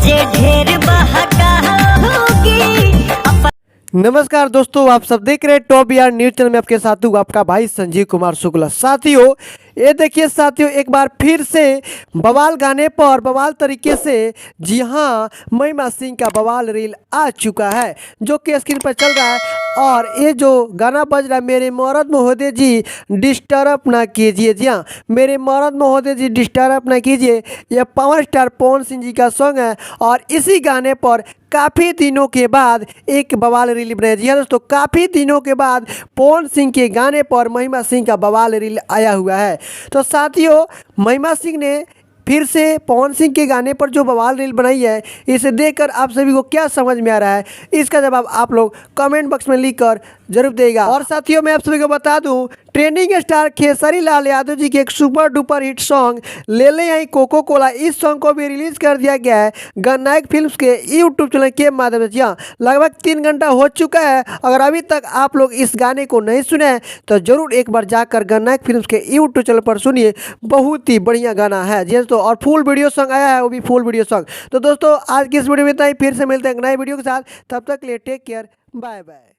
जे ढेर बहकाओगी। नमस्कार दोस्तों, आप सब देख रहे हैं टॉप बिहार न्यूज चैनल में। आपके साथ हूँ आपका भाई संजीव कुमार शुक्ला। साथियों, ये देखिए साथियों, एक बार फिर से बवाल गाने पर बवाल तरीके से, जी हाँ, महिमा सिंह का बवाल रील आ चुका है जो कि स्क्रीन पर चल रहा है। और ये जो गाना बज रहा है, मेरे मौरद महोदय जी डिस्टर्ब ना कीजिए, जी हाँ, मेरे मौरद महोदय जी डिस्टर्ब ना कीजिए, यह पावर स्टार पवन सिंह जी का सॉन्ग है। और इसी गाने पर काफ़ी दिनों के बाद एक बवाल रील बनाया। जी हाँ दोस्तों, काफ़ी दिनों के बाद पवन सिंह के गाने पर महिमा सिंह का बवाल रील आया हुआ है। तो साथियों, महिमा सिंह ने फिर से पवन सिंह के गाने पर जो बवाल रील बनाई है, इसे देखकर आप सभी को क्या समझ में आ रहा है, इसका जवाब आप लोग कमेंट बॉक्स में लिखकर जरूर देगा। और साथियों, मैं आप सभी को बता दूं, ट्रेंडिंग स्टार खेसारी लाल यादव जी के एक सुपर डुपर हिट सॉन्ग ले ले आई कोको कोला, इस सॉन्ग को भी रिलीज कर दिया गया है गणनायक फिल्म्स के यूट्यूब चैनल के माध्यम से। हाँ, लगभग 3 घंटा हो चुका है। अगर अभी तक आप लोग इस गाने को नहीं सुने हैं तो जरूर एक बार जाकर गणनायक फिल्म्स के यूट्यूब चैनल पर सुनिए, बहुत ही बढ़िया गाना है जी दोस्तों। और फुल वीडियो सॉन्ग आया है, वो भी फुल वीडियो सॉन्ग। तो दोस्तों, आज की इस वीडियो में इतना ही। फिर से मिलते हैं एक नए वीडियो के साथ, तब तक के लिए टेक केयर, बाय बाय।